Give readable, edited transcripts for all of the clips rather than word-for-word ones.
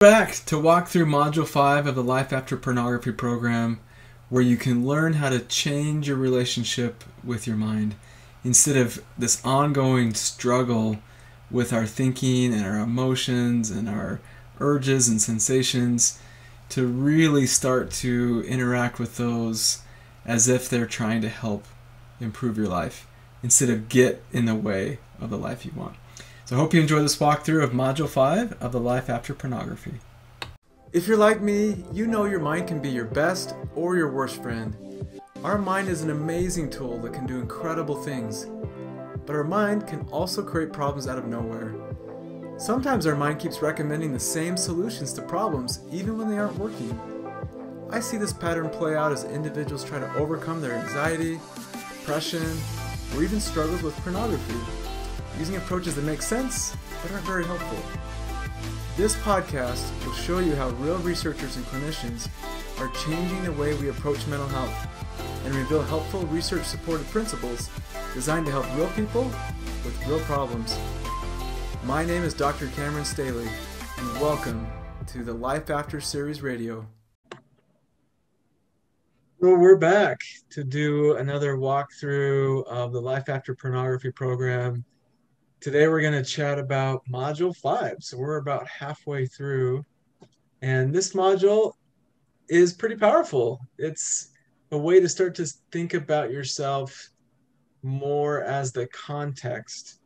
back to walk through Module 5 of the Life After Pornography program, where you can learn how to change your relationship with your mind instead of this ongoing struggle with our thinking and our emotions and our urges and sensations, to really start to interact with those as if they're trying to help improve your life instead of get in the way of the life you want. So I hope you enjoy this walkthrough of Module 5 of the Life After Pornography. If you're like me, you know your mind can be your best or your worst friend. Our mind is an amazing tool that can do incredible things, but our mind can also create problems out of nowhere. Sometimes our mind keeps recommending the same solutions to problems even when they aren't working. I see this pattern play out as individuals try to overcome their anxiety, depression, or even struggles with pornography, using approaches that make sense but aren't very helpful. This podcast will show you how real researchers and clinicians are changing the way we approach mental health and reveal helpful research-supported principles designed to help real people with real problems. My name is Dr. Cameron Staley, and welcome to the Life After Series Radio. Well, we're back to do another walkthrough of the Life After Pornography program. Today we're going to chat about Module 5. So we're about halfway through, and this module is pretty powerful. It's a way to start to think about yourself more as the context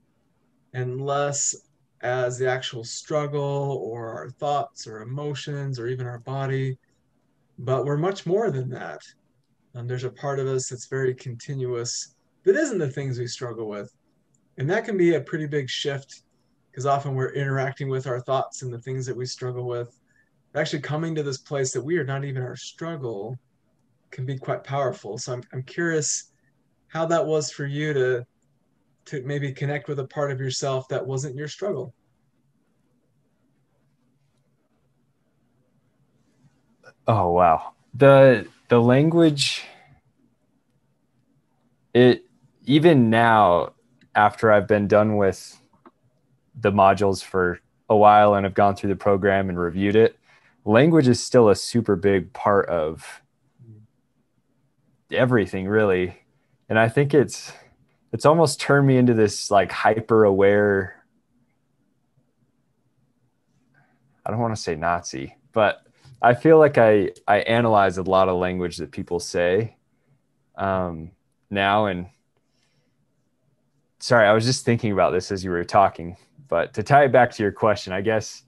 and less as the actual struggle or our thoughts or emotions or even our body. But we're much more than that. There's a part of us that's very continuous that isn't the things we struggle with. And that can be a pretty big shift, because often we're interacting with our thoughts and the things that we struggle with. Actually coming to this place that we are not even our struggle can be quite powerful. So I'm curious how that was for you to maybe connect with a part of yourself that wasn't your struggle. Oh, wow. The language, it even now, after I've been done with the modules for a while and have gone through the program and reviewed it, language is still a super big part of everything, really. And I think it's almost turned me into this like hyper aware, I don't want to say Nazi, but I feel like I analyze a lot of language that people say now. And sorry, I was just thinking about this as you were talking, but to tie it back to your question, I guess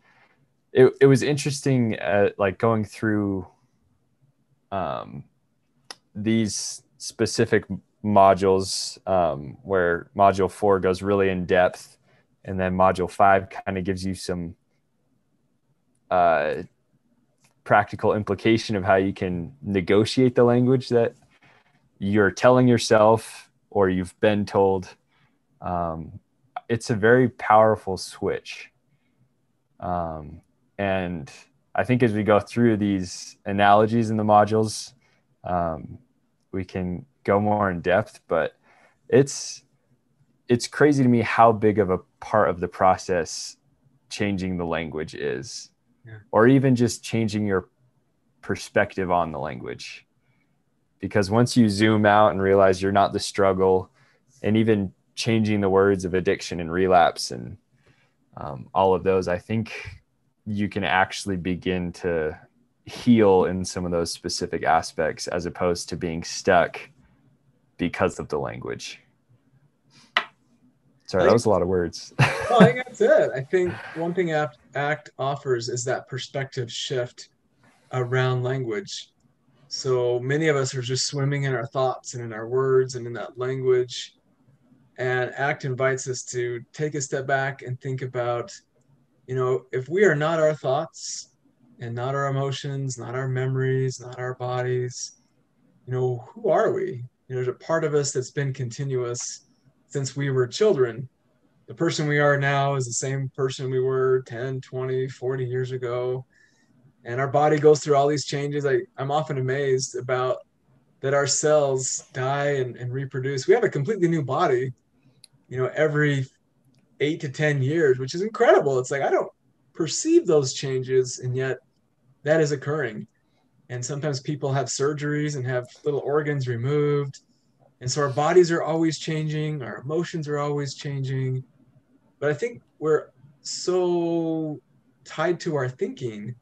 it was interesting, like going through these specific modules, where module 4 goes really in depth, and then module 5 kind of gives you some practical implication of how you can negotiate the language that you're telling yourself or you've been told. It's a very powerful switch. And I think as we go through these analogies in the modules, we can go more in depth, but it's crazy to me how big of a part of the process changing the language is, or even just changing your perspective on the language. Because once you zoom out and realize you're not the struggle, and even changing the words of addiction and relapse and all of those, I think you can actually begin to heal in some of those specific aspects as opposed to being stuck because of the language. Sorry, that was a lot of words. Well, I think that's it. I think one thing ACT offers is that perspective shift around language. So many of us are just swimming in our thoughts and in our words and in that language. And ACT invites us to take a step back and think about, if we are not our thoughts and not our emotions, not our memories, not our bodies, who are we? There's a part of us that's been continuous since we were children. The person we are now is the same person we were 10, 20, 40 years ago. And our body goes through all these changes. I'm often amazed about that our cells die and reproduce. We have a completely new body, every 8 to 10 years, which is incredible. It's like, I don't perceive those changes, and yet that is occurring. And sometimes people have surgeries and have little organs removed. And so our bodies are always changing, our emotions are always changing. But I think we're so tied to our thinking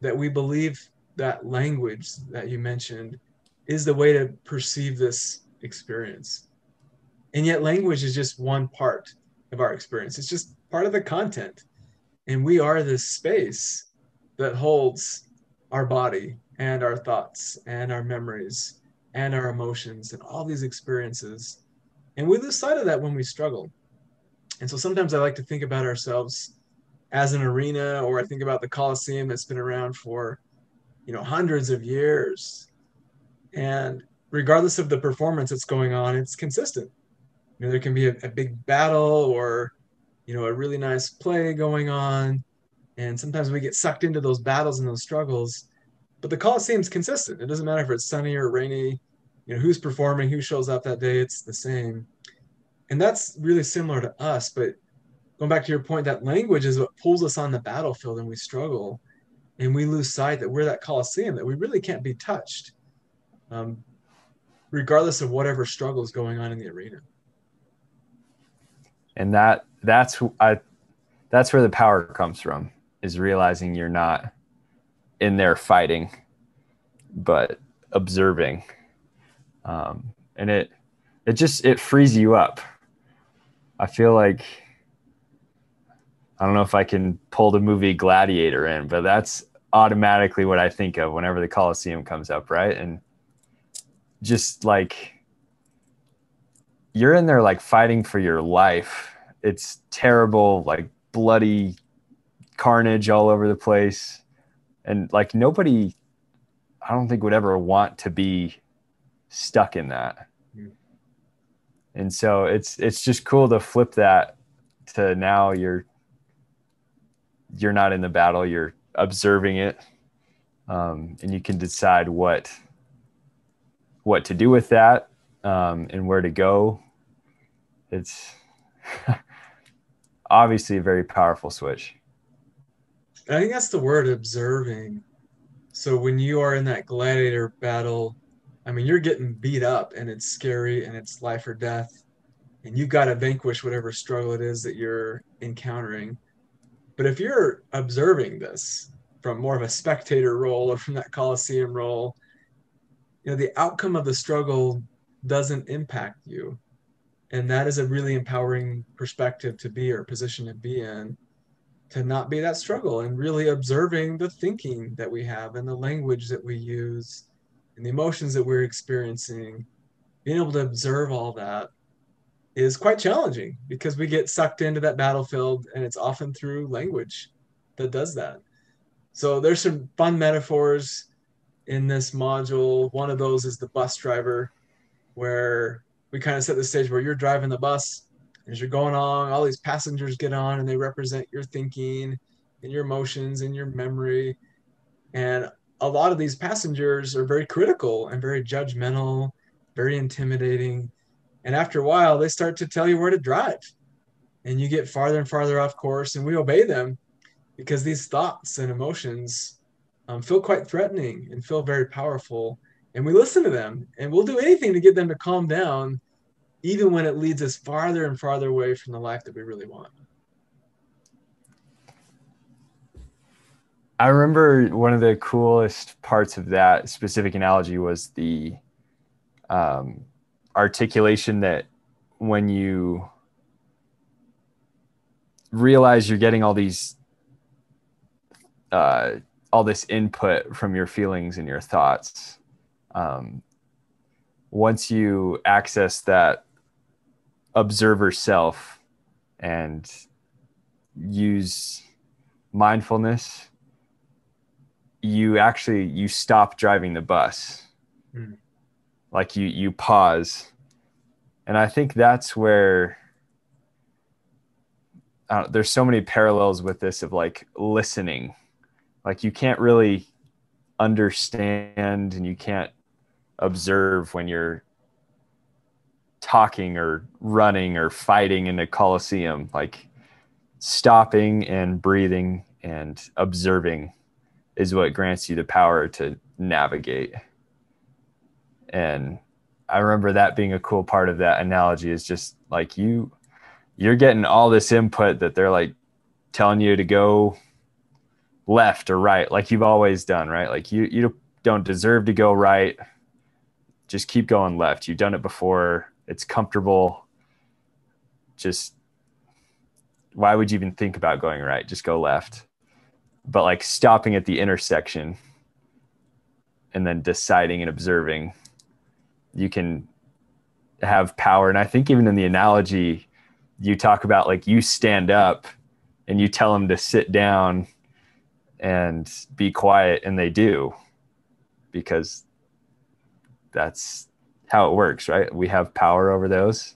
that we believe that language that you mentioned is the way to perceive this experience. And yet language is just one part of our experience. It's just part of the content. And we are this space that holds our body and our thoughts and our memories and our emotions and all these experiences. And we lose sight of that when we struggle. And so sometimes I like to think about ourselves as an arena, or I think about the Colosseum that's been around for, hundreds of years. And regardless of the performance that's going on, it's consistent. There can be a big battle, or, a really nice play going on. And sometimes we get sucked into those battles and those struggles. But the Coliseum's consistent. It doesn't matter if it's sunny or rainy, who's performing, who shows up that day, it's the same. And that's really similar to us. But going back to your point, that language is what pulls us on the battlefield, and we struggle. And we lose sight that we're that Coliseum, that we really can't be touched, regardless of whatever struggle is going on in the arena. And that's where the power comes from, is realizing you're not in there fighting, but observing. And it frees you up. I feel like, I don't know if I can pull the movie Gladiator in, but that's automatically what I think of whenever the Colosseum comes up, right? And just like, you're in there like fighting for your life. It's terrible, like bloody carnage all over the place. And like nobody, I don't think, would ever want to be stuck in that. And so it's just cool to flip that to now you're not in the battle, you're observing it. And you can decide what to do with that, and where to go. It's obviously a very powerful switch. I think that's the word, observing. So when you are in that gladiator battle, I mean, you're getting beat up and it's scary and it's life or death. And you've got to vanquish whatever struggle it is that you're encountering. But if you're observing this from more of a spectator role, or from that Colosseum role, the outcome of the struggle doesn't impact you. And that is a really empowering perspective to be, or position to be in, to not be that struggle, and really observing the thinking that we have and the language that we use and the emotions that we're experiencing. Being able to observe all that is quite challenging, because we get sucked into that battlefield, and it's often through language that does that. So there's some fun metaphors in this module. One of those is the bus driver, where we kind of set the stage where you're driving the bus. As you're going on, all these passengers get on, and they represent your thinking and your emotions and your memory. And a lot of these passengers are very critical and very judgmental, very intimidating. And after a while, they start to tell you where to drive. And you get farther and farther off course, and we obey them, because these thoughts and emotions feel quite threatening and feel very powerful. And we listen to them, and we'll do anything to get them to calm down, even when it leads us farther and farther away from the life that we really want. I remember one of the coolest parts of that specific analogy was the articulation that when you realize you're getting all this input from your feelings and your thoughts, once you access that observer self and use mindfulness, you stop driving the bus. Like you pause. And I think that's where there's so many parallels with this of like listening. Like you can't really understand and you can't observe when you're talking or running or fighting in a Coliseum. Like stopping and breathing and observing is what grants you the power to navigate. And I remember that being a cool part of that analogy, is just like you're getting all this input that they're like telling you to go left or right, like you've always done, right? Like you don't deserve to go right. Just keep going left. You've done it before. It's comfortable. Just why would you even think about going right? Just go left. But like stopping at the intersection and then deciding and observing, you can have power. And I think even in the analogy, you talk about like you stand up and you tell them to sit down and be quiet, and they do, because that's how it works, right? We have power over those.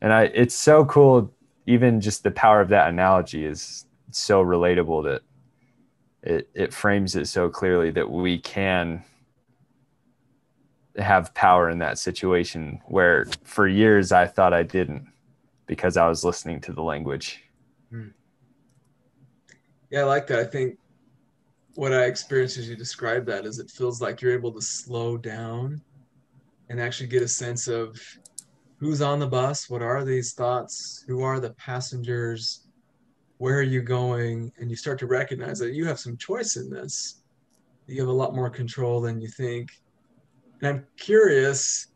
And it's so cool. Even just the power of that analogy is so relatable that it frames it so clearly that we can have power in that situation, where for years I thought I didn't, because I was listening to the language. Yeah, I like that. I think what I experienced as you describe that is it feels like you're able to slow down and actually get a sense of who's on the bus, what are these thoughts, who are the passengers, where are you going, and you start to recognize that you have some choice in this. You have a lot more control than you think. And I'm curious,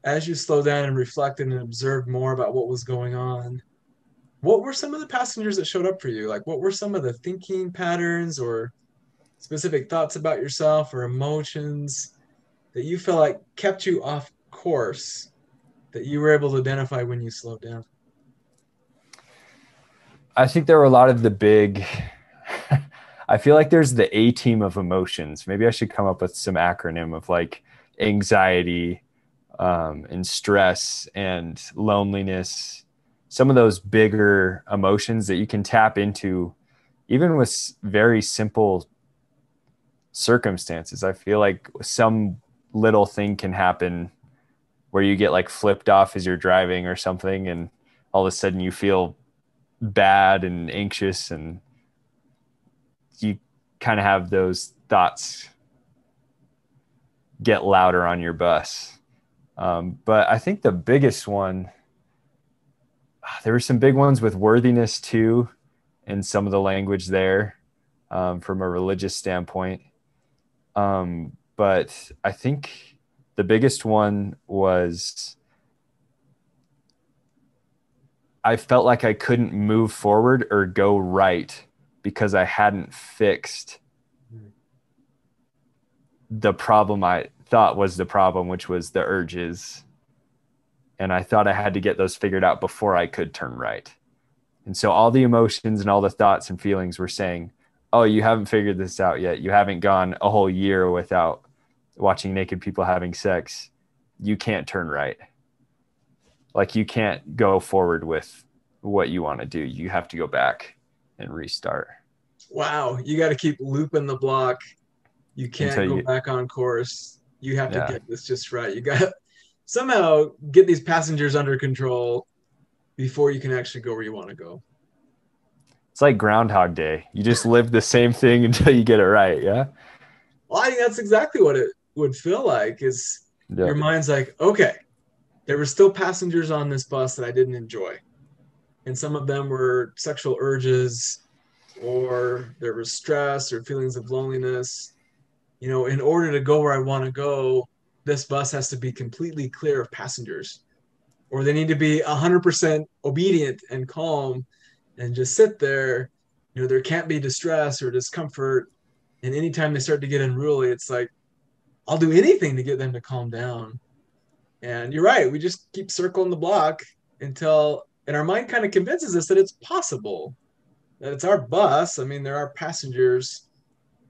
as you slow down and reflected and observed more about what was going on, what were some of the passengers that showed up for you? Like, what were some of the thinking patterns or specific thoughts about yourself or emotions that you feel like kept you off course that you were able to identify when you slowed down? I think there were a lot of the big, I feel like there's the A team of emotions. Maybe I should come up with some acronym of like anxiety, and stress and loneliness, some of those bigger emotions that you can tap into even with very simple circumstances. I feel like some little thing can happen where you get like flipped off as you're driving or something, and all of a sudden you feel bad and anxious, and you kind of have those thoughts get louder on your bus. But I think the biggest one, there were some big ones with worthiness too, and some of the language there, from a religious standpoint. But I think the biggest one was I felt like I couldn't move forward or go right because I hadn't fixed the problem I thought was the problem, which was the urges. And I thought I had to get those figured out before I could turn right. And so all the emotions and all the thoughts and feelings were saying, oh, you haven't figured this out yet. You haven't gone a whole year without watching naked people having sex. You can't turn right. Like, you can't go forward with what you want to do. You have to go back and restart. Wow, you got to keep looping the block. You can't go back on course. You have to get this just right. You got to somehow get these passengers under control before you can actually go where you want to go. It's like Groundhog Day. You just live the same thing until you get it right. Yeah. Well, I think that's exactly what it would feel like, is your mind's like, okay, there were still passengers on this bus that I didn't enjoy. And some of them were sexual urges, or there was stress or feelings of loneliness. You know, in order to go where I want to go, this bus has to be completely clear of passengers, or they need to be 100% obedient and calm and just sit there. You know, there can't be distress or discomfort. And anytime they start to get unruly, it's like, I'll do anything to get them to calm down. And you're right. We just keep circling the block until, and our mind kind of convinces us that it's possible, that it's our bus. I mean, there are passengers.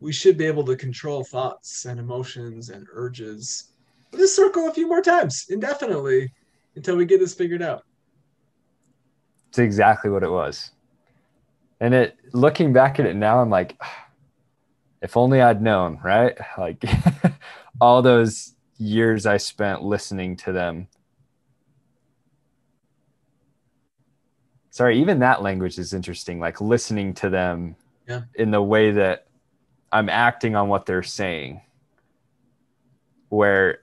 We should be able to control thoughts and emotions and urges. We'll just circle a few more times indefinitely until we get this figured out. It's exactly what it was. And looking back at it now, I'm like, if only I'd known, right? Like all those years I spent listening to them. Sorry, even that language is interesting, like listening to them Yeah. in the way that I'm acting on what they're saying. Where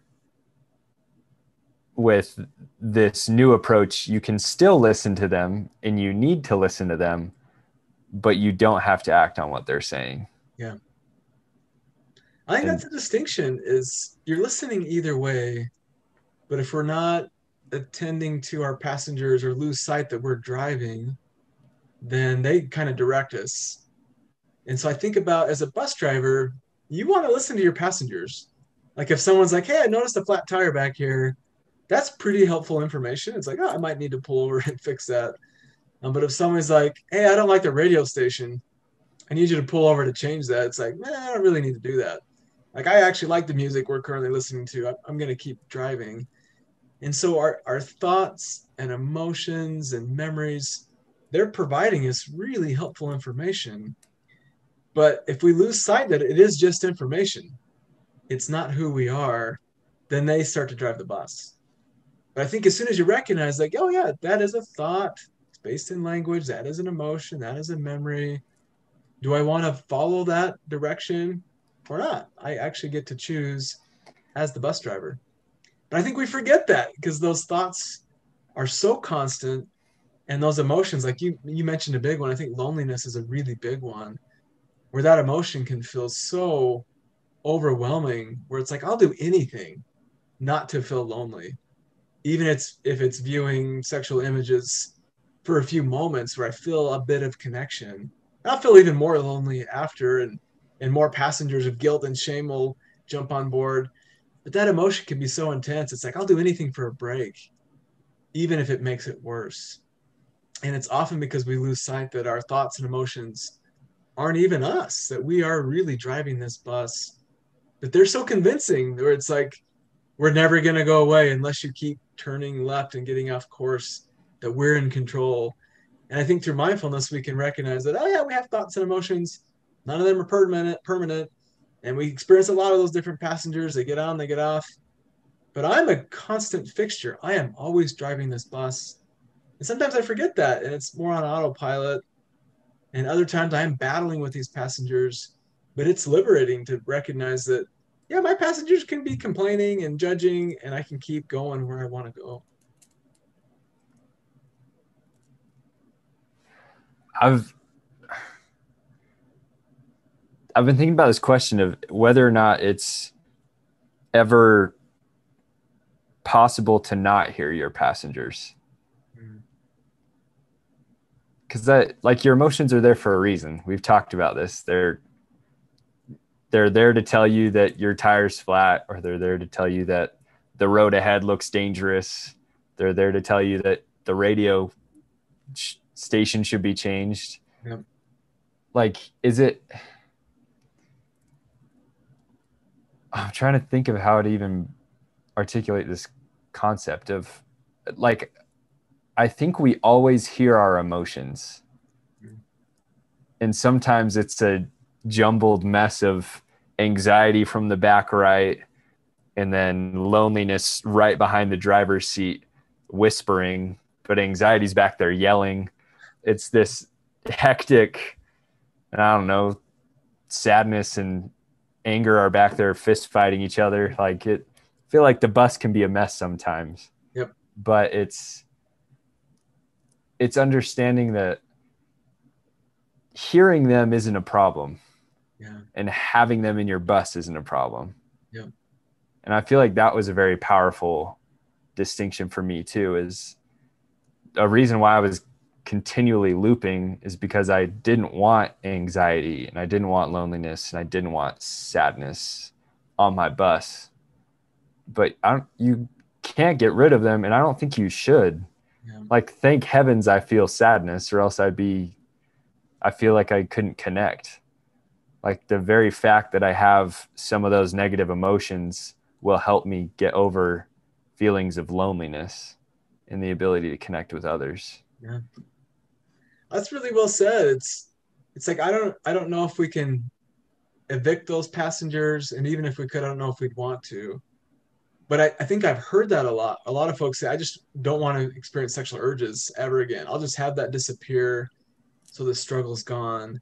with this new approach, you can still listen to them and you need to listen to them, but you don't have to act on what they're saying. Yeah. I think that's the distinction, is you're listening either way, but if we're not attending to our passengers or lose sight that we're driving, then they kind of direct us. And so I think about, as a bus driver, you want to listen to your passengers. Like if someone's like, hey, I noticed a flat tire back here, that's pretty helpful information. It's like, oh, I might need to pull over and fix that. But if someone's like, hey, I don't like the radio station, I need you to pull over to change that. It's like, man, I don't really need to do that. Like, I actually like the music we're currently listening to. I'm going to keep driving. And so our thoughts and emotions and memories, they're providing us really helpful information. But if we lose sight that it is just information, it's not who we are, then they start to drive the bus. But I think as soon as you recognize, like, oh, yeah, that is a thought, it's based in language, that is an emotion, that is a memory. Do I want to follow that direction or not? I actually get to choose as the bus driver. But I think we forget that because those thoughts are so constant, and those emotions, like you mentioned a big one. I think loneliness is a really big one, where that emotion can feel so overwhelming, where it's like, I'll do anything not to feel lonely, even if it's viewing sexual images for a few moments where I feel a bit of connection. I'll feel even more lonely after, and more passengers of guilt and shame will jump on board. But that emotion can be so intense. It's like, I'll do anything for a break, even if it makes it worse. And it's often because we lose sight that our thoughts and emotions aren't even us, that we are really driving this bus. But they're so convincing, where it's like, we're never going to go away unless you keep turning left and getting off course, that we're in control. And I think through mindfulness, we can recognize that, oh, yeah, we have thoughts and emotions. None of them are permanent. And we experience a lot of those different passengers. They get on, they get off. But I'm a constant fixture. I am always driving this bus. And sometimes I forget that, and it's more on autopilot. And other times I am battling with these passengers. But it's liberating to recognize that, yeah, my passengers can be complaining and judging, and I can keep going where I want to go. I've been thinking about this question of whether or not it's ever possible to not hear your passengers. Because that, like, your emotions are there for a reason. We've talked about this. They're there to tell you that your tire's flat, or they're there to tell you that the road ahead looks dangerous. They're there to tell you that the radio station should be changed. Yep. Like, is it... I'm trying to think of how to even articulate this concept of, like, I think we always hear our emotions. And sometimes it's a jumbled mess of anxiety from the back right, and then loneliness right behind the driver's seat whispering, but anxiety's back there yelling. It's this hectic, and I don't know, sadness and anger are back there fist fighting each other. Like, I feel like the bus can be a mess sometimes. Yep. But it's understanding that hearing them isn't a problem. Yeah. And having them in your bus isn't a problem. Yeah. And I feel like that was a very powerful distinction for me too. Is a reason why I was continually looping is because I didn't want anxiety, and I didn't want loneliness, and I didn't want sadness on my bus. But you can't get rid of them, and I don't think you should. Yeah. Like, thank heavens I feel sadness, or else I feel like I couldn't connect. Like, the very fact that I have some of those negative emotions will help me get over feelings of loneliness and the ability to connect with others. Yeah. That's really well said. It's like, I don't know if we can evict those passengers, and even if we could, I don't know if we'd want to. But I think I've heard that a lot. A lot of folks say, I just don't want to experience sexual urges ever again. I'll just have that disappear so the struggle's gone.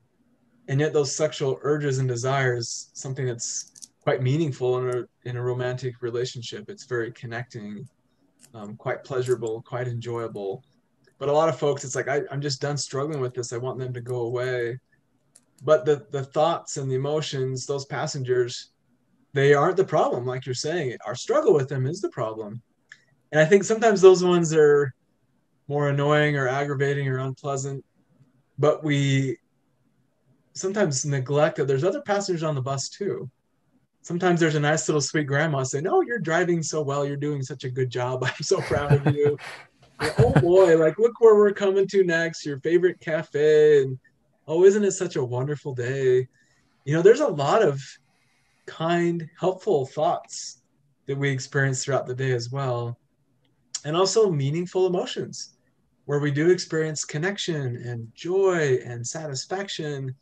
And yet those sexual urges and desires, something that's quite meaningful in a romantic relationship. It's very connecting, quite pleasurable, quite enjoyable. But a lot of folks, it's like, I'm just done struggling with this. I want them to go away. But the thoughts and the emotions, those passengers, they aren't the problem. Like you're saying, our struggle with them is the problem. And I think sometimes those ones are more annoying or aggravating or unpleasant, but we sometimes neglect that there's other passengers on the bus too. Sometimes there's a nice little sweet grandma saying, "Oh, you're driving so well. You're doing such a good job. I'm so proud of you." And, oh boy, like look where we're coming to next, your favorite cafe. And oh, isn't it such a wonderful day? There's a lot of kind, helpful thoughts that we experience throughout the day as well. And also meaningful emotions where we do experience connection and joy and satisfaction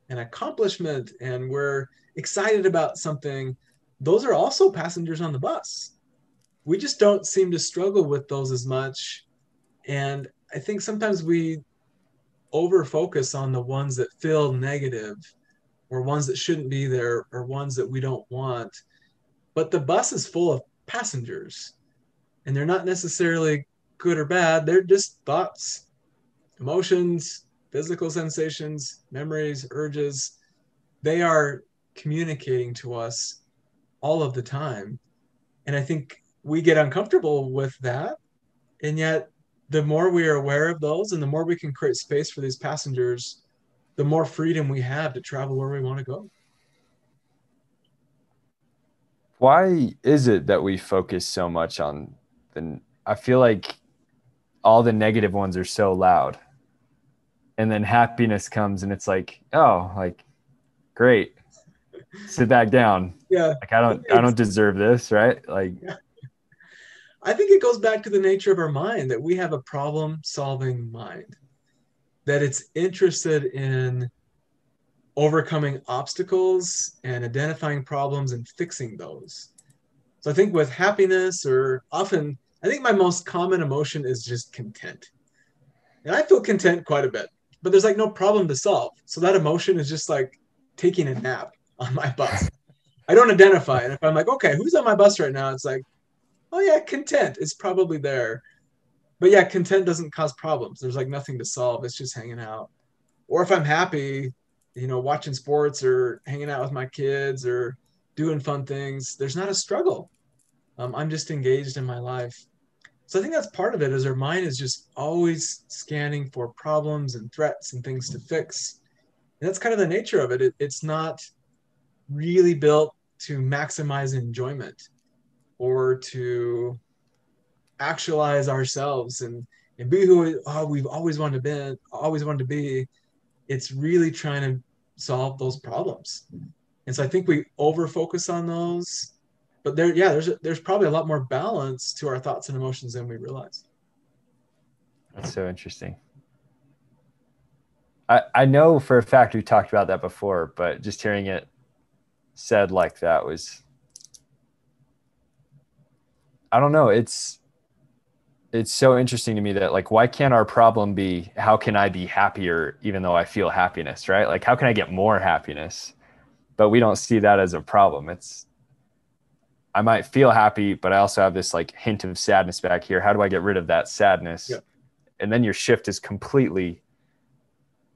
and accomplishment, and we're excited about something. Those are also passengers on the bus. We just don't seem to struggle with those as much. And I think sometimes we over focus on the ones that feel negative or ones that shouldn't be there or ones that we don't want. But the bus is full of passengers, and they're not necessarily good or bad. They're just thoughts, emotions, physical sensations, memories, urges. They are communicating to us all of the time. And I think we get uncomfortable with that. And yet, the more we are aware of those and the more we can create space for these passengers, the more freedom we have to travel where we want to go. Why is it that we focus so much on I feel like all the negative ones are so loud, and then happiness comes and it's like, oh, like, great, sit back down. Yeah. Like, I don't deserve this, right? Like, yeah. I think it goes back to the nature of our mind, that we have a problem solving mind, that it's interested in overcoming obstacles and identifying problems and fixing those. So I think with happiness, or often, I think my most common emotion is just content. And I feel content quite a bit, but there's like no problem to solve. So that emotion is just like taking a nap on my bus. I don't identify it. If I'm like, okay, who's on my bus right now? It's like, oh yeah, content is probably there. But yeah, content doesn't cause problems. There's like nothing to solve. It's just hanging out. Or if I'm happy, watching sports or hanging out with my kids or doing fun things, there's not a struggle. I'm just engaged in my life. So I think that's part of it, is our mind is just always scanning for problems and threats and things to fix. And that's kind of the nature of it. It's not really built to maximize enjoyment or to actualize ourselves and be who we've always wanted to be. It's really trying to solve those problems. And so I think we over focus on those, but there's probably a lot more balance to our thoughts and emotions than we realize. that's so interesting. I know for a fact we talked about that before, but just hearing it said like that was, I don't know. It's so interesting to me that, like, why can't our problem be, how can I be happier even though I feel happiness, right? Like, how can I get more happiness? But we don't see that as a problem. I might feel happy, but I also have this like hint of sadness back here. How do I get rid of that sadness? Yeah. And then your shift is completely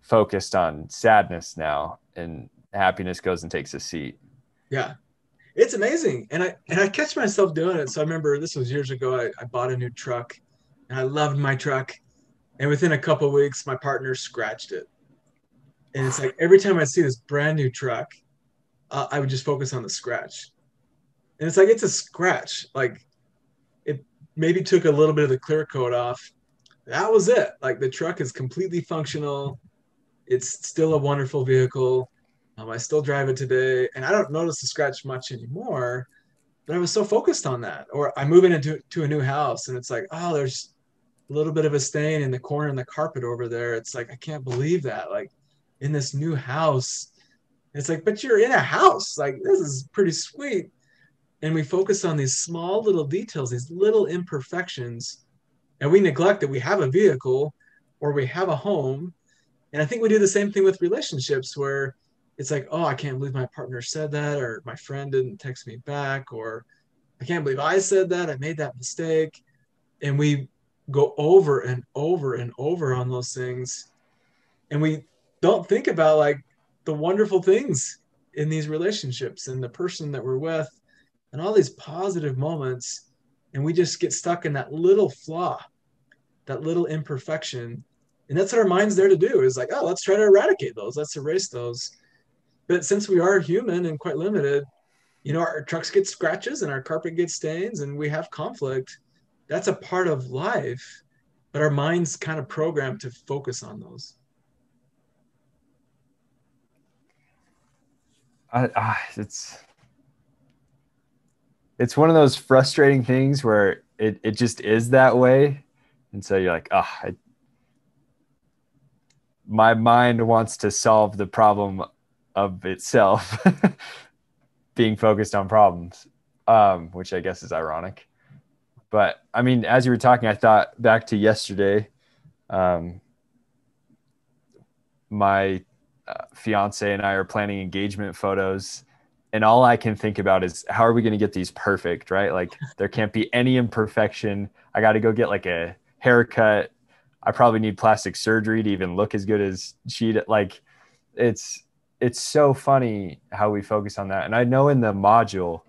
focused on sadness now, and happiness goes and takes a seat. Yeah. It's amazing. And I catch myself doing it. So I remember this was years ago. I bought a new truck and I loved my truck. And within a couple of weeks, my partner scratched it. And it's like every time I see this brand new truck, I would just focus on the scratch. And it's like, it's a scratch. Like, it maybe took a little bit of the clear coat off. That was it. Like, the truck is completely functional. It's still a wonderful vehicle. I still drive it today, and I don't notice the scratch much anymore, but I was so focused on that. Or I'm moving into a new house, and it's like, oh, there's a little bit of a stain in the corner in the carpet over there. It's like, I can't believe that. Like, in this new house, it's like, but you're in a house. Like, this is pretty sweet. And we focus on these small little details, these little imperfections, and we neglect that we have a vehicle or we have a home. And I think we do the same thing with relationships, where it's like, oh, I can't believe my partner said that, or my friend didn't text me back, or I can't believe I said that. I made that mistake. And we go over and over and over on those things. And we don't think about like the wonderful things in these relationships and the person that we're with and all these positive moments. And we just get stuck in that little flaw, that little imperfection. And that's what our mind's there to do, is like, oh, let's try to eradicate those. Let's erase those. But since we are human and quite limited, our trucks get scratches and our carpet gets stains and we have conflict. That's a part of life, but our mind's kind of programmed to focus on those. It's one of those frustrating things where it just is that way. And so you're like, my mind wants to solve the problem of itself being focused on problems, which I guess is ironic. But I mean, as you were talking, I thought back to yesterday. My fiance and I are planning engagement photos, and all I can think about is how are we going to get these perfect, right? Like there can't be any imperfection. I got to go get like a haircut. I probably need plastic surgery to even look as good as she did. Like it's so funny how we focus on that. And I know in the module,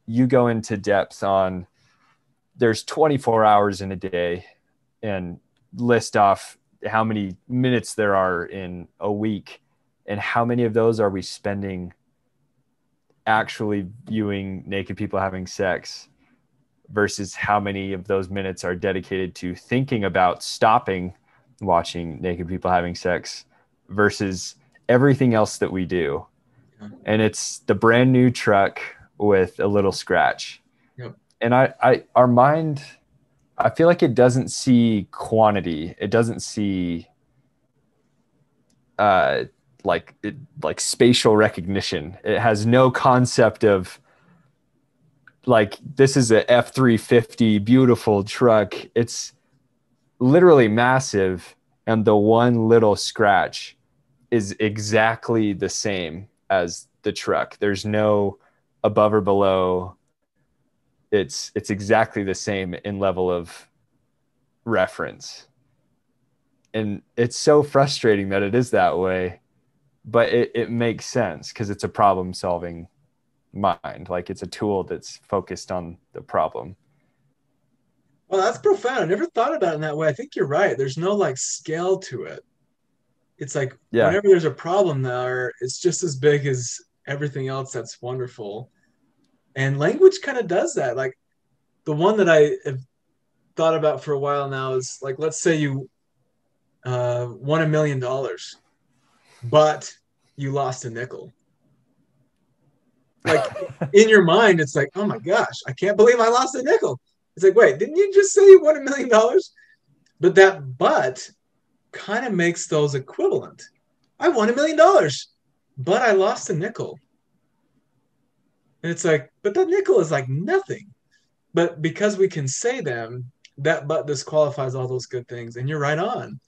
you go into depth on there's 24 hours in a day and list off how many minutes there are in a week and how many of those are we spending actually viewing naked people having sex versus how many of those minutes are dedicated to thinking about stopping watching naked people having sex versus everything else that we do. And it's the brand new truck with a little scratch. Yep. And our mind, I feel like it doesn't see quantity. It doesn't see like spatial recognition. It has no concept of like, this is a F-350 beautiful truck. It's literally massive. And the one little scratch is exactly the same as the truck. There's no above or below. It's exactly the same in level of reference. And it's so frustrating that it is that way, but it makes sense because it's a problem solving mind. Like it's a tool that's focused on the problem. Well, that's profound. I never thought about it in that way. I think you're right. There's no like scale to it. It's like whenever there's a problem there, it's just as big as everything else that's wonderful. And language kind of does that. Like the one that I have thought about for a while now is like, let's say you won $1 million, but you lost a nickel. Like in your mind, it's like, oh my gosh, I can't believe I lost a nickel. It's like, wait, didn't you just say you won $1 million? But that but kind of makes those equivalent. I won $1 million, but I lost a nickel. And it's like, but that nickel is like nothing. But because we can say them, that but disqualifies all those good things. And you're right on.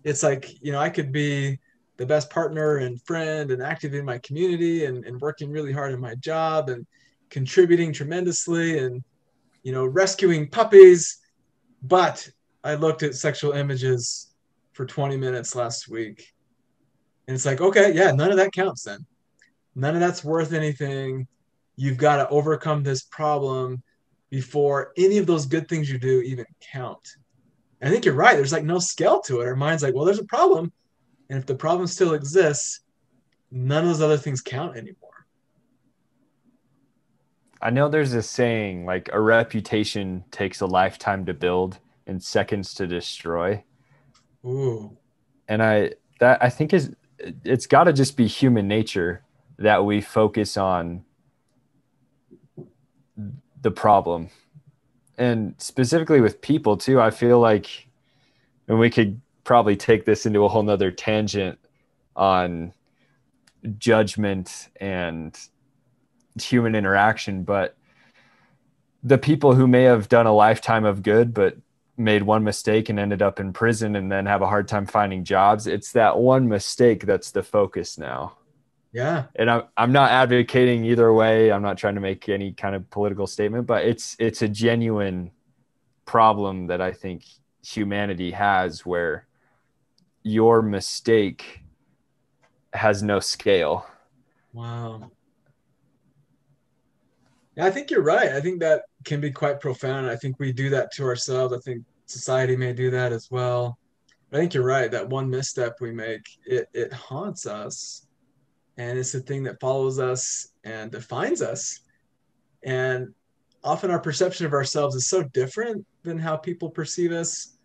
It's like, I could be the best partner and friend and active in my community and working really hard in my job and contributing tremendously and, rescuing puppies. But I looked at sexual images for 20 minutes last week. And it's like, okay, yeah, none of that counts then. None of that's worth anything. You've got to overcome this problem before any of those good things you do even count. And I think you're right. There's like no scale to it. Our mind's like, well, there's a problem. And if the problem still exists, none of those other things count anymore. I know there's a saying like a reputation takes a lifetime to build and seconds to destroy. Ooh. And I think it's got to just be human nature that we focus on the problem. And specifically with people too, I feel like, and we could probably take this into a whole nother tangent on judgment and human interaction, but the people who may have done a lifetime of good, but made one mistake and ended up in prison and then have a hard time finding jobs, it's that one mistake that's the focus now. Yeah. And I'm not advocating either way. I'm not trying to make any kind of political statement, but it's a genuine problem that I think humanity has, where your mistake has no scale. Wow. Yeah, I think you're right. I think that can be quite profound. I think we do that to ourselves. I think society may do that as well. But I think you're right. That one misstep we make, it haunts us, and it's the thing that follows us and defines us. And often our perception of ourselves is so different than how people perceive us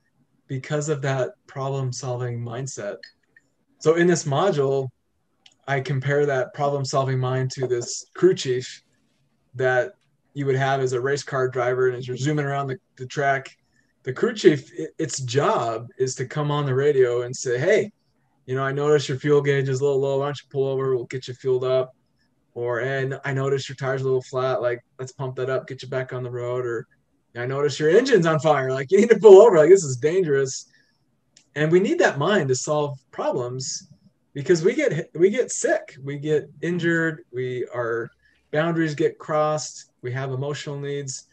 because of that problem-solving mindset. So in this module, I compare that problem-solving mind to this crew chief that you would have as a race car driver. And as you're zooming around the track, the crew chief, its job is to come on the radio and say, hey, I noticed your fuel gauge is a little low. Why don't you pull over? We'll get you fueled up. Or, and I noticed your tire's a little flat. Like, let's pump that up, get you back on the road. Or, I noticed your engine's on fire. Like, you need to pull over. Like, this is dangerous. And we need that mind to solve problems because we get sick, we get injured, our boundaries get crossed, we have emotional needs.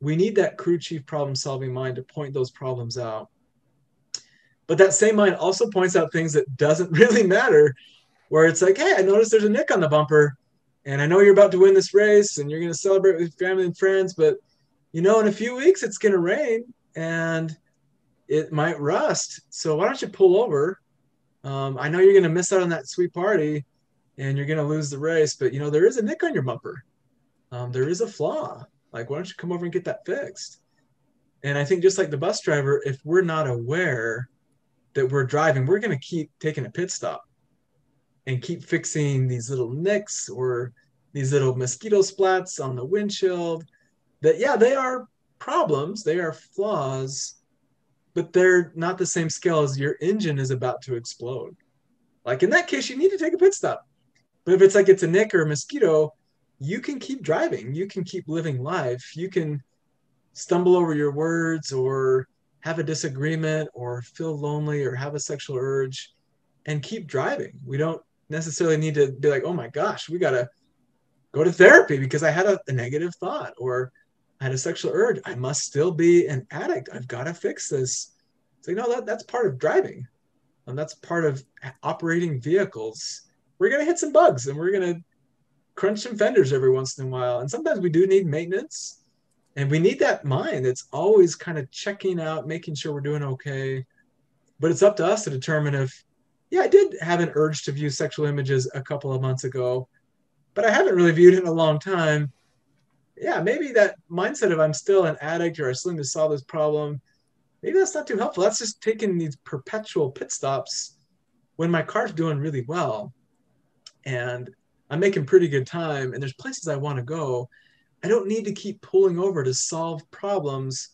We need that crew chief problem solving mind to point those problems out. But that same mind also points out things that doesn't really matter, where it's like, hey, I noticed there's a nick on the bumper, and I know you're about to win this race and you're going to celebrate with family and friends, but in a few weeks it's going to rain and it might rust. So why don't you pull over? I know you're going to miss out on that sweet party and you're going to lose the race, but there is a nick on your bumper. There is a flaw. Like, why don't you come over and get that fixed? And I think just like the bus driver, if we're not aware that we're driving, we're going to keep taking a pit stop and keep fixing these little nicks or these little mosquito splats on the windshield that, yeah, they are problems, they are flaws, but they're not the same scale as your engine is about to explode. Like in that case, you need to take a pit stop. But if it's like it's a nick or a mosquito, you can keep driving. You can keep living life. You can stumble over your words or have a disagreement or feel lonely or have a sexual urge and keep driving. We don't necessarily need to be like, oh my gosh, we got to go to therapy because I had a negative thought or I had a sexual urge. I must still be an addict. I've got to fix this. It's like, no, that's part of driving. And that's part of operating vehicles. We're going to hit some bugs and we're going to crunch some fenders every once in a while. And sometimes we do need maintenance. And we need that mind that's always kind of checking out, making sure we're doing okay. But it's up to us to determine if, yeah, I did have an urge to view sexual images a couple of months ago, but I haven't really viewed it in a long time. Yeah, maybe that mindset of I'm still an addict or I still need to solve this problem, maybe that's not too helpful. That's just taking these perpetual pit stops when my car's doing really well and I'm making pretty good time and there's places I want to go. I don't need to keep pulling over to solve problems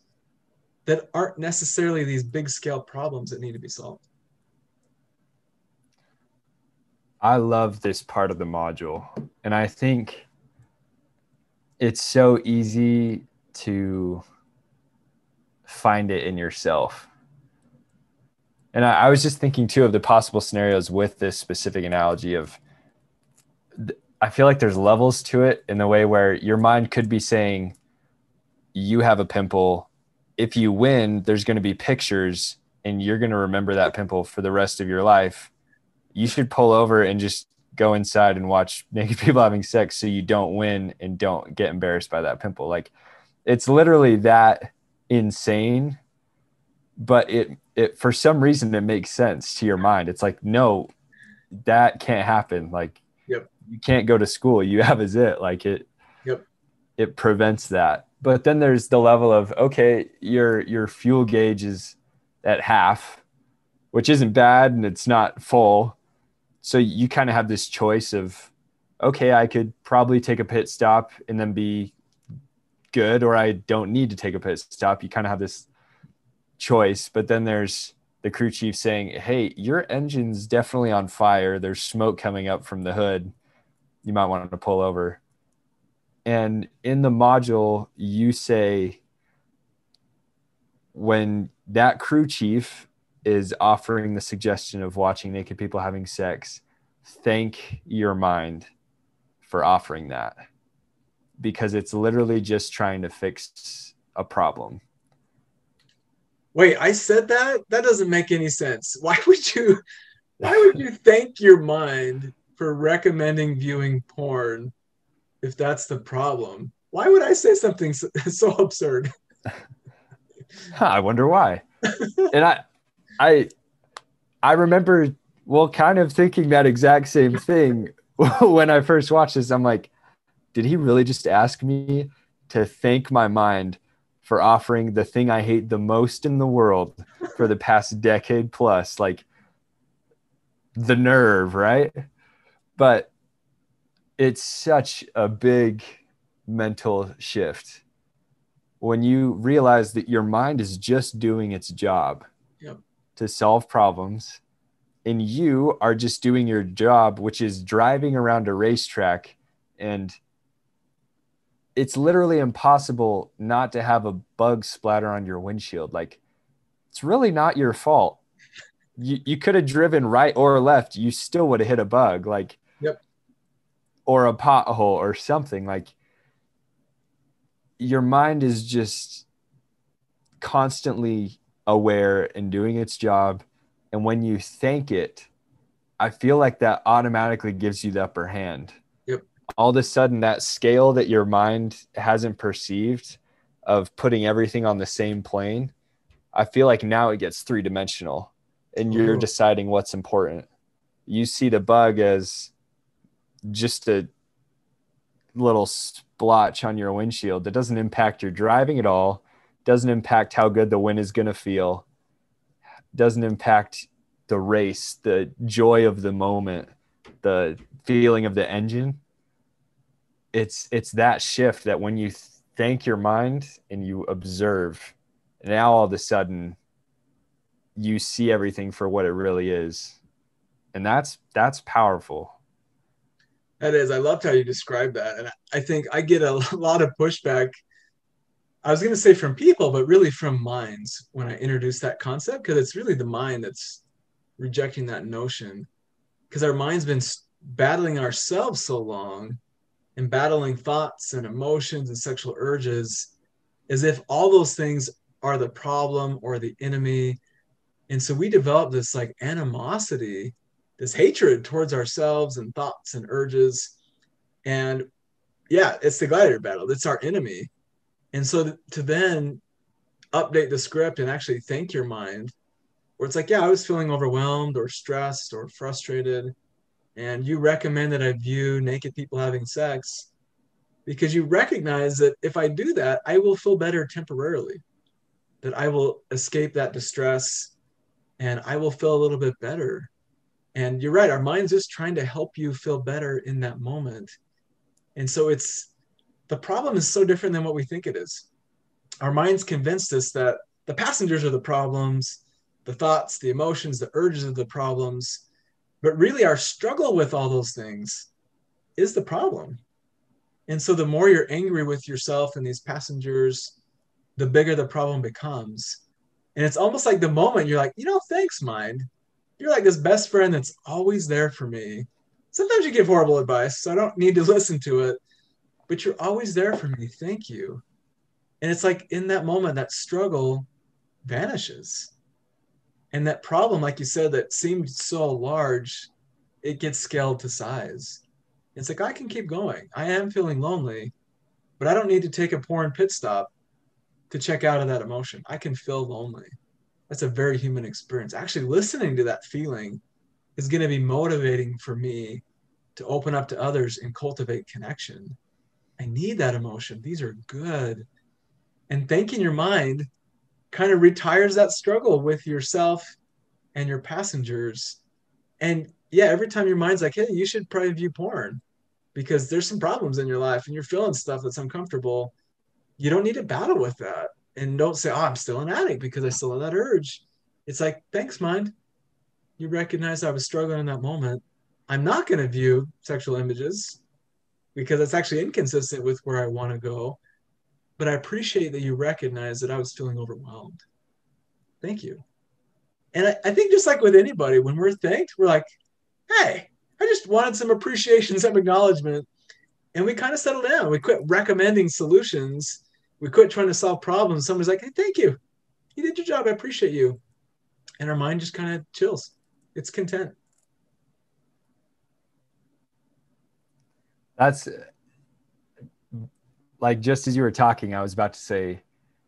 that aren't necessarily these big scale problems that need to be solved. I love this part of the module. And I think it's so easy to find it in yourself. And I was just thinking too of the possible scenarios with this specific analogy of, I feel like there's levels to it in the way where your mind could be saying, you have a pimple. If you win, there's going to be pictures and you're going to remember that pimple for the rest of your life. You should pull over and just go inside and watch naked people having sex so you don't win and don't get embarrassed by that pimple. Like, it's literally that insane, but it for some reason it makes sense to your mind. It's like, no, that can't happen. Like, Yep. You can't go to school. You have a zit. Like Yep. It prevents that. But then there's the level of, okay, your fuel gauge is at half, which isn't bad and it's not full. So you kind of have this choice of, okay, I could probably take a pit stop and then be good, or I don't need to take a pit stop. You kind of have this choice. But then there's the crew chief saying, hey, your engine's definitely on fire. There's smoke coming up from the hood. You might want to pull over. And in the module, you say, when that crew chief is offering the suggestion of watching naked people having sex, thank your mind for offering that, because it's literally just trying to fix a problem. Wait, I said that? That doesn't make any sense. Why would you thank your mind for recommending viewing porn if that's the problem? Why would I say something so absurd? I wonder why. And I remember, well, kind of thinking that exact same thing when I first watched this. I'm like, did he really just ask me to thank my mind for offering the thing I hate the most in the world for the past decade plus? Like, the nerve, right? But it's such a big mental shift when you realize that your mind is just doing its job to solve problems, and you are just doing your job, which is driving around a racetrack, and it's literally impossible not to have a bug splatter on your windshield. Like, it's really not your fault. You could have driven right or left, you still would have hit a bug, like, or a pothole or something. Like, your mind is just constantly aware and doing its job. And when you thank it, I feel like that automatically gives you the upper hand. All of a sudden, that scale that your mind hasn't perceived of putting everything on the same plane, I feel like now it gets three-dimensional, and you're deciding what's important. You see the bug as just a little splotch on your windshield that doesn't impact your driving at all, doesn't impact how good the wind is going to feel, doesn't impact the race, the joy of the moment, the feeling of the engine. It's that shift that when you thank your mind and you observe, now all of a sudden you see everything for what it really is. And that's powerful. That is. I loved how you described that. And I think I get a lot of pushback. I was going to say from people, but really from minds when I introduce that concept, because it's really the mind that's rejecting that notion, because our mind's been battling ourselves so long and battling thoughts and emotions and sexual urges as if all those things are the problem or the enemy. And so we develop this like animosity, this hatred towards ourselves and thoughts and urges. And yeah, it's the gladiator battle. It's our enemy. And so to then update the script and actually thank your mind, where it's like, yeah, I was feeling overwhelmed or stressed or frustrated, and you recommend that I view naked people having sex because you recognize that if I do that, I will feel better temporarily, that I will escape that distress and I will feel a little bit better. And you're right, our mind's just trying to help you feel better in that moment. And so the problem is so different than what we think it is. Our minds convinced us that the passengers are the problems, the thoughts, the emotions, the urges are the problems. But really, our struggle with all those things is the problem. And so the more you're angry with yourself and these passengers, the bigger the problem becomes. And it's almost like the moment you're like, thanks, mind. You're like this best friend that's always there for me. Sometimes you give horrible advice, so I don't need to listen to it, but you're always there for me. Thank you. And it's like in that moment, that struggle vanishes. And that problem, like you said, that seemed so large, it gets scaled to size. It's like, I can keep going. I am feeling lonely, but I don't need to take a porn pit stop to check out of that emotion. I can feel lonely. That's a very human experience. Actually, listening to that feeling is going to be motivating for me to open up to others and cultivate connection. I need that emotion. These are good. And thanking your mind kind of retires that struggle with yourself and your passengers. And yeah, every time your mind's like, hey, you should probably view porn because there's some problems in your life and you're feeling stuff that's uncomfortable, you don't need to battle with that. And don't say, oh, I'm still an addict because I still have that urge. It's like, thanks, mind. You recognize I was struggling in that moment. I'm not going to view sexual images because it's actually inconsistent with where I want to go. But I appreciate that you recognize that I was feeling overwhelmed. Thank you. And I think just like with anybody, when we're thanked, we're like, hey, I just wanted some appreciation, some acknowledgement. And we kind of settled down. We quit recommending solutions. We quit trying to solve problems. Somebody's like, hey, thank you. You did your job. I appreciate you. And our mind just kind of chills. It's content. That's like, just as you were talking, I was about to say,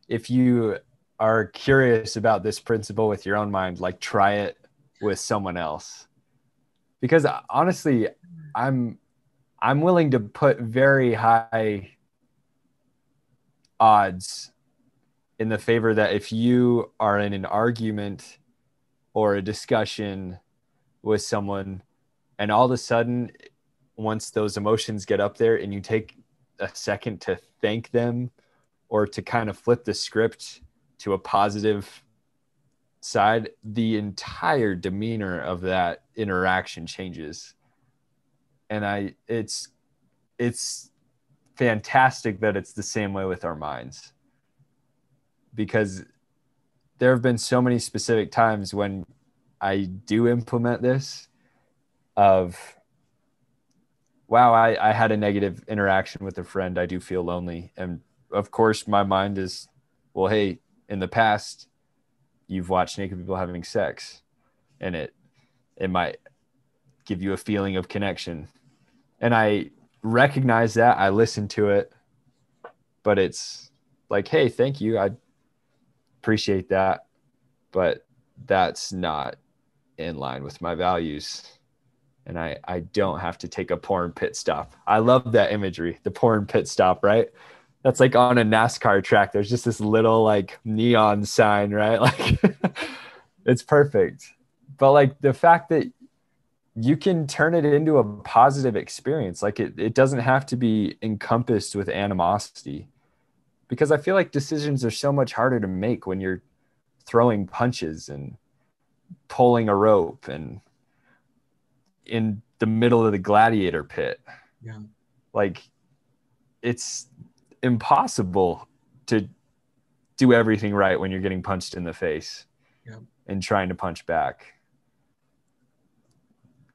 if you are curious about this principle with your own mind, like try it with someone else. Because honestly, I'm willing to put very high odds in the favor that if you are in an argument or a discussion with someone, and all of a sudden, once those emotions get up there and you take a second to thank them or to kind of flip the script to a positive side, the entire demeanor of that interaction changes. And it's fantastic that it's the same way with our minds, because there have been so many specific times when I do implement this of, wow, I had a negative interaction with a friend. I do feel lonely. And of course, my mind is, well, hey, in the past, you've watched naked people having sex, and it might give you a feeling of connection. And I recognize that. I listen to it, but it's like, hey, thank you. I appreciate that, but that's not in line with my values. And I don't have to take a porn pit stop. I love that imagery, the porn pit stop, right? That's like on a NASCAR track. There's just this little like neon sign, right? Like it's perfect. But like the fact that you can turn it into a positive experience, like it doesn't have to be encompassed with animosity, because I feel like decisions are so much harder to make when you're throwing punches and pulling a rope and in the middle of the gladiator pit. Yeah. Like it's impossible to do everything right when you're getting punched in the face. Yeah. And trying to punch back.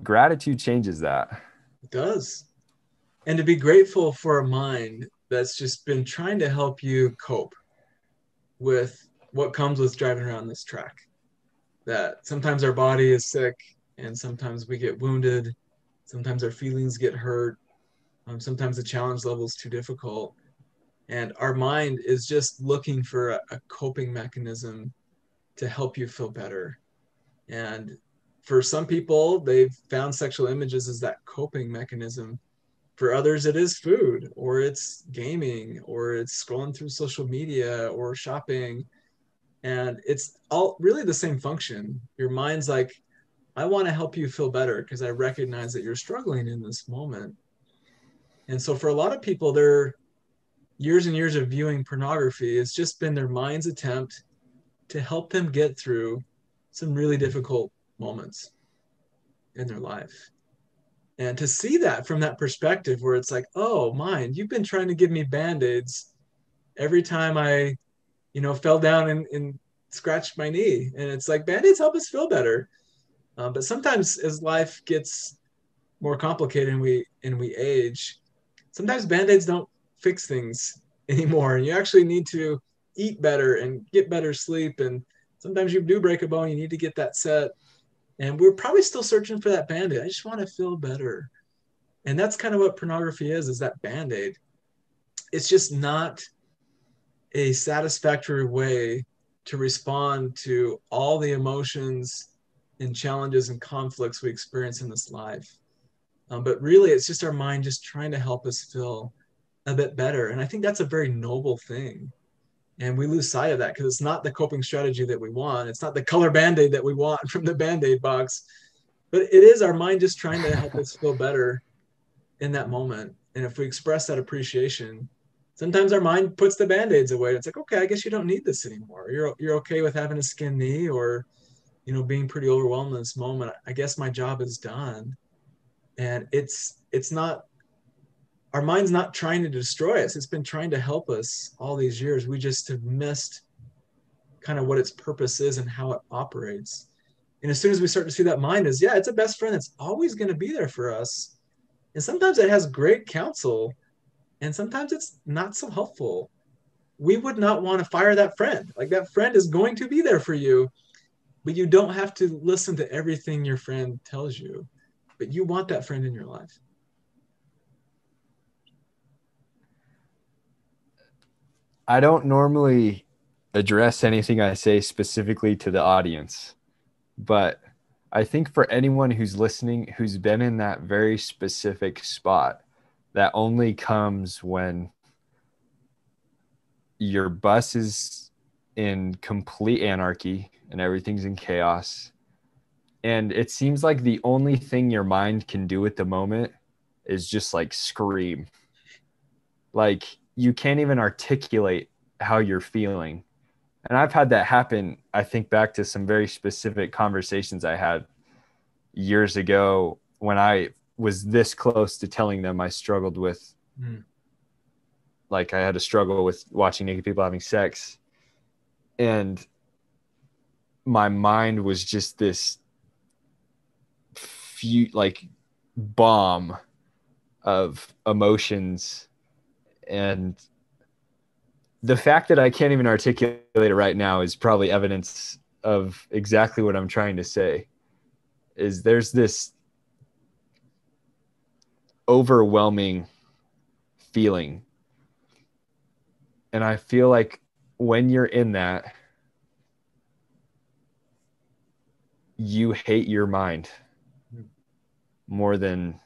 Gratitude changes that. It does. And to be grateful for a mind that's just been trying to help you cope with what comes with driving around this track. That sometimes our body is sick, and sometimes we get wounded, sometimes our feelings get hurt, sometimes the challenge level is too difficult, and our mind is just looking for a coping mechanism to help you feel better. And for some people, they've found sexual images as that coping mechanism. For others, it is food, or it's gaming, or it's scrolling through social media, or shopping. And it's all really the same function. Your mind's like, I want to help you feel better because I recognize that you're struggling in this moment. And so for a lot of people, their years and years of viewing pornography, it's just been their mind's attempt to help them get through some really difficult moments in their life. And to see that from that perspective where it's like, oh, mind, you've been trying to give me Band-Aids every time I, fell down and scratched my knee. And it's like, Band-Aids help us feel better. But sometimes as life gets more complicated and we age, sometimes Band-Aids don't fix things anymore. And you actually need to eat better and get better sleep. And sometimes you do break a bone, you need to get that set. And we're probably still searching for that Band-Aid. I just want to feel better. And that's kind of what pornography is that Band-Aid. It's just not a satisfactory way to respond to all the emotions and challenges and conflicts we experience in this life. But really, it's just our mind just trying to help us feel a bit better. And I think that's a very noble thing. And we lose sight of that because it's not the coping strategy that we want. It's not the color Band-Aid that we want from the Band-Aid box. But it is our mind just trying to help us feel better in that moment. And if we express that appreciation, sometimes our mind puts the Band-Aids away. It's like, okay, I guess you don't need this anymore. You're okay with having a skinned knee or, being pretty overwhelmed in this moment. I guess my job is done. And it's not, our mind's not trying to destroy us. It's been trying to help us all these years. We just have missed kind of what its purpose is and how it operates. And as soon as we start to see that mind as, yeah, it's a best friend that's always going to be there for us. And sometimes it has great counsel, and sometimes it's not so helpful. We would not want to fire that friend. Like, that friend is going to be there for you, but you don't have to listen to everything your friend tells you. But you want that friend in your life. I don't normally address anything I say specifically to the audience, but I think for anyone who's listening, who's been in that very specific spot, that only comes when your bus is in complete anarchy and everything's in chaos. And it seems like the only thing your mind can do at the moment is just like scream. Like you can't even articulate how you're feeling. And I've had that happen. I think back to some very specific conversations I had years ago when I was this close to telling them I struggled with, like I had a struggle with watching naked people having sex. And my mind was just this like bomb of emotions. And the fact that I can't even articulate it right now is probably evidence of exactly what I'm trying to say. Is there's this overwhelming feeling. And I feel like when you're in that, you hate your mind more than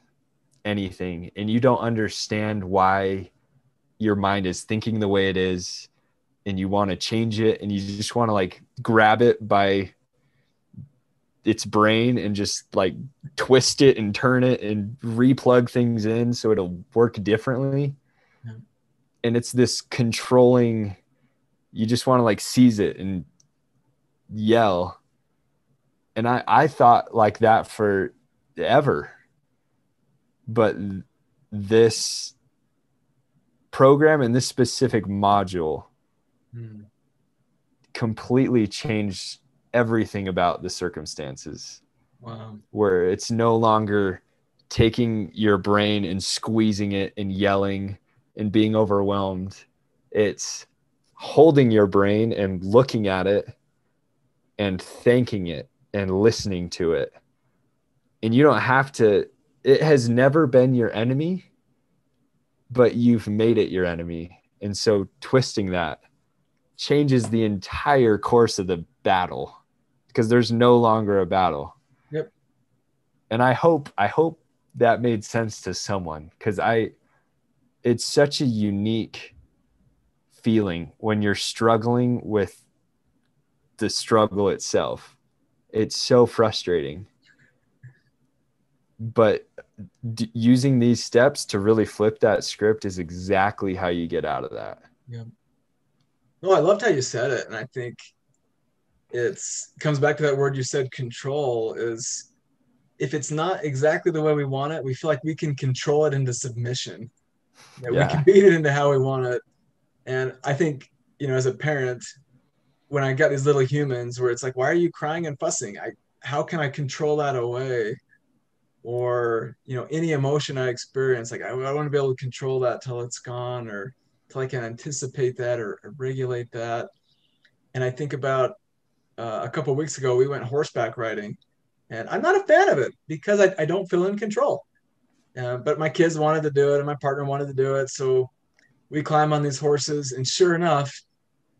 anything. And you don't understand why your mind is thinking the way it is. And you want to change it. And you just want to like grab it by its brain and just like twist it and turn it and replug things in so it'll work differently. Yeah. And it's this controlling, you just want to like seize it and yell. And I thought like that forever. But this program and this specific module completely changed everything about the circumstances. Wow. Where it's no longer taking your brain and squeezing it and yelling and being overwhelmed. It's holding your brain and looking at it and thanking it and listening to it. And you don't have to, it has never been your enemy, but you've made it your enemy. And so twisting that changes the entire course of the battle because there's no longer a battle. Yep. And I hope that made sense to someone, because it's such a unique feeling when you're struggling with the struggle itself. It's so frustrating. But using these steps to really flip that script is exactly how you get out of that. Yeah. No, I loved how you said it. And I think comes back to that word you said, control. Is if it's not exactly the way we want it, we feel like we can control it into submission. Yeah. We can beat it into how we want it. And I think, as a parent, when I got these little humans where it's like, why are you crying and fussing? How can I control that away? Or, any emotion I experience, like I want to be able to control that till it's gone, or till I can anticipate that or regulate that. And I think about a couple of weeks ago, we went horseback riding, and I'm not a fan of it because I don't feel in control. But my kids wanted to do it, and my partner wanted to do it. So we climb on these horses, and sure enough,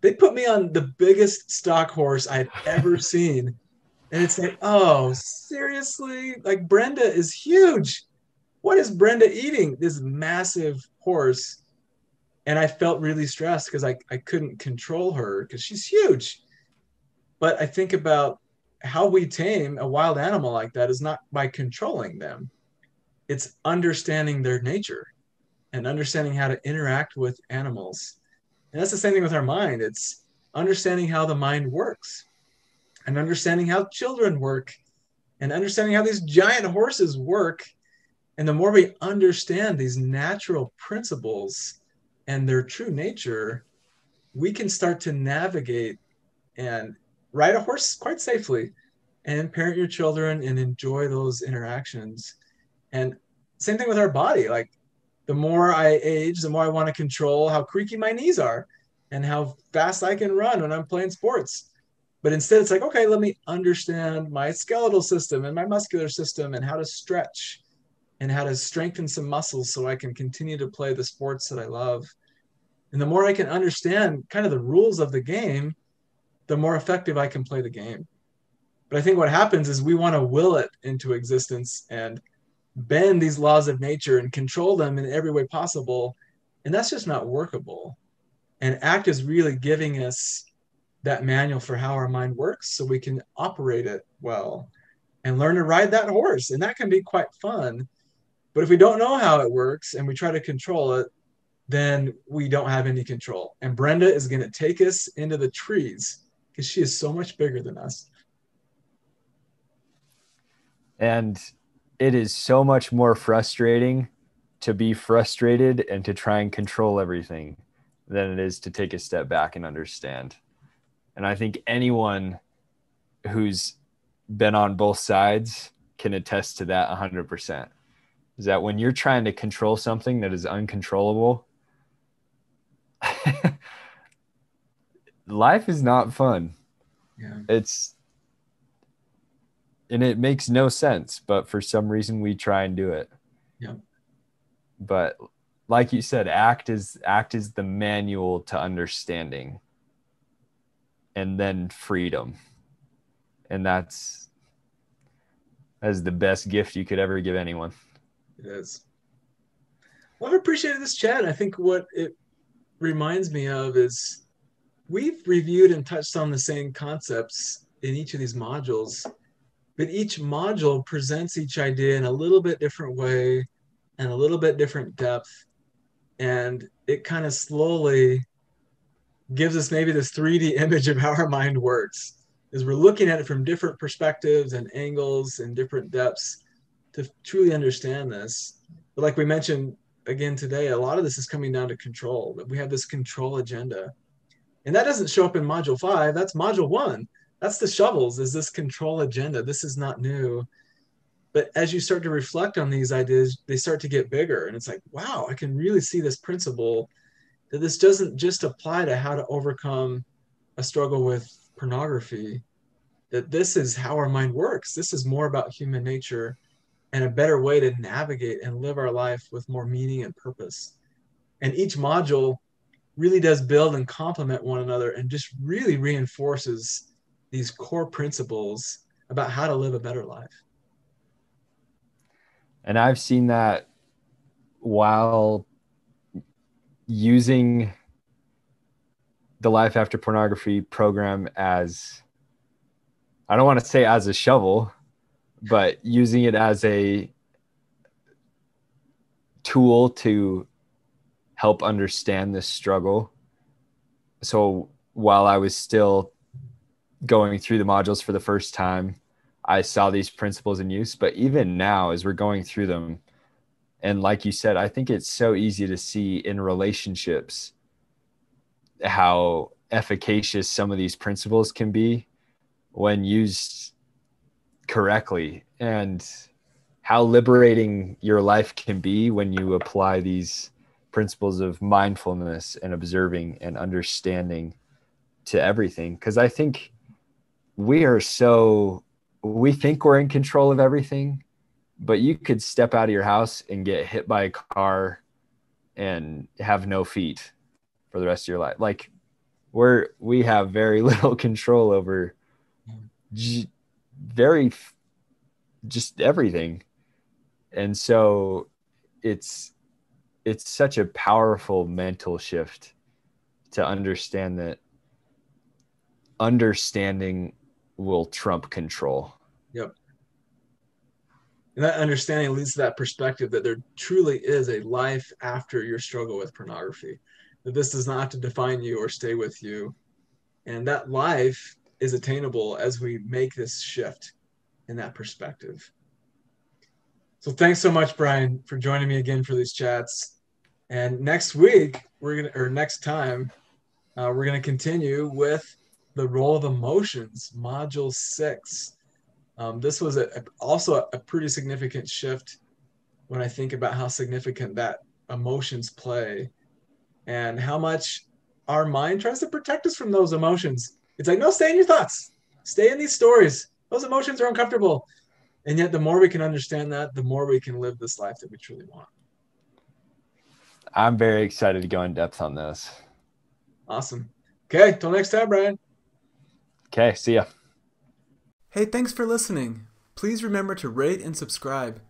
they put me on the biggest stock horse I had ever seen. And it's like, oh, seriously? Like, Brenda is huge. What is Brenda eating? This massive horse. And I felt really stressed because I couldn't control her because she's huge. But I think about how we tame a wild animal like that is not by controlling them. It's understanding their nature and understanding how to interact with animals. And that's the same thing with our mind. It's understanding how the mind works and understanding how children work and understanding how these giant horses work. And the more we understand these natural principles and their true nature, we can start to navigate and ride a horse quite safely and parent your children and enjoy those interactions. And same thing with our body. Like the more I age, the more I want to control how creaky my knees are and how fast I can run when I'm playing sports. But instead, it's like, okay, let me understand my skeletal system and my muscular system and how to stretch and how to strengthen some muscles so I can continue to play the sports that I love. And the more I can understand kind of the rules of the game, the more effective I can play the game. But I think what happens is we want to will it into existence and bend these laws of nature and control them in every way possible. And that's just not workable. And ACT is really giving us that manual for how our mind works so we can operate it well and learn to ride that horse. And that can be quite fun. But if we don't know how it works and we try to control it, then we don't have any control. And Brenda is going to take us into the trees because she is so much bigger than us. And it is so much more frustrating to be frustrated and to try and control everything than it is to take a step back and understand. And I think anyone who's been on both sides can attest to that 100%. Is that when you're trying to control something that is uncontrollable, life is not fun. Yeah. And it makes no sense, but for some reason we try and do it. Yeah. But like you said, ACT is the manual to understanding and then freedom. And that's the best gift you could ever give anyone. It is. Well, I've appreciated this chat. I think what it reminds me of is we've reviewed and touched on the same concepts in each of these modules, but each module presents each idea in a little bit different way and a little bit different depth. And it kind of slowly gives us maybe this 3D image of how our mind works, is we're looking at it from different perspectives and angles and different depths to truly understand this. But like we mentioned again today, a lot of this is coming down to control, that we have this control agenda. And that doesn't show up in module 5. That's module 1. That's the shovels, is this control agenda. This is not new. But as you start to reflect on these ideas, they start to get bigger. And it's like, wow, I can really see this principle, that this doesn't just apply to how to overcome a struggle with pornography, that this is how our mind works. This is more about human nature and a better way to navigate and live our life with more meaning and purpose. And each module really does build and complement one another and just really reinforces these core principles about how to live a better life. And I've seen that while using the Life After Pornography program as, I don't want to say as a shovel, but using it as a tool to help understand this struggle. So while I was still going through the modules for the first time, I saw these principles in use. But even now, as we're going through them, and like you said, I think it's so easy to see in relationships how efficacious some of these principles can be when used correctly, and how liberating your life can be when you apply these principles of mindfulness and observing and understanding to everything. Because I think we think we're in control of everything, but you could step out of your house and get hit by a car and have no feet for the rest of your life. Like we have very little control over just everything. And so it's such a powerful mental shift to understand that understanding will trump control. Yep. And that understanding leads to that perspective that there truly is a life after your struggle with pornography, that this does not have to define you or stay with you. And that life is attainable as we make this shift in that perspective. So thanks so much, Brian, for joining me again for these chats. And next week, we're going to continue with the role of emotions, module 6. This was also a pretty significant shift when I think about how significant that emotions play and how much our mind tries to protect us from those emotions. It's like, no, stay in your thoughts, stay in these stories. Those emotions are uncomfortable. And yet, the more we can understand that, the more we can live this life that we truly want. I'm very excited to go in depth on this. Awesome. Okay, till next time, Brian. Okay, see ya. Hey, thanks for listening. Please remember to rate and subscribe.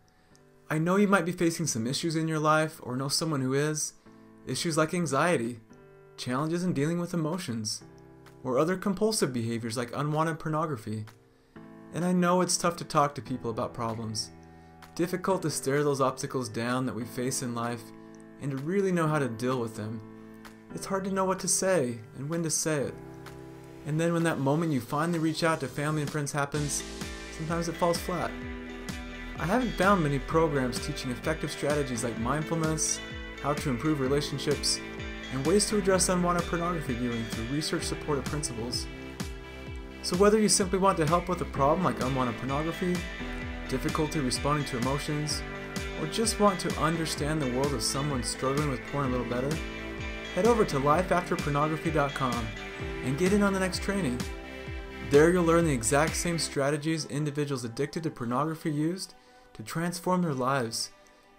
I know you might be facing some issues in your life or know someone who is. Issues like anxiety, challenges in dealing with emotions, or other compulsive behaviors like unwanted pornography. And I know it's tough to talk to people about problems. Difficult to stare those obstacles down that we face in life and to really know how to deal with them. It's hard to know what to say and when to say it. And then when that moment you finally reach out to family and friends happens, sometimes it falls flat. I haven't found many programs teaching effective strategies like mindfulness, how to improve relationships, and ways to address unwanted pornography viewing through research-supported principles. So whether you simply want to help with a problem like unwanted pornography, difficulty responding to emotions, or just want to understand the world of someone struggling with porn a little better, head over to LifeAfterPornography.com and get in on the next training. There you'll learn the exact same strategies individuals addicted to pornography used to transform their lives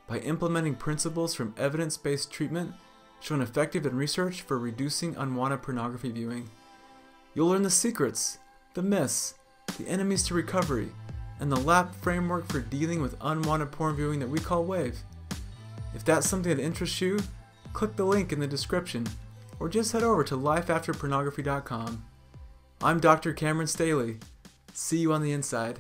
by implementing principles from evidence-based treatment shown effective in research for reducing unwanted pornography viewing. You'll learn the secrets, the myths, the enemies to recovery, and the LAP framework for dealing with unwanted porn viewing that we call WAVE. If that's something that interests you, click the link in the description or just head over to lifeafterpornography.com. I'm Dr. Cameron Staley. See you on the inside.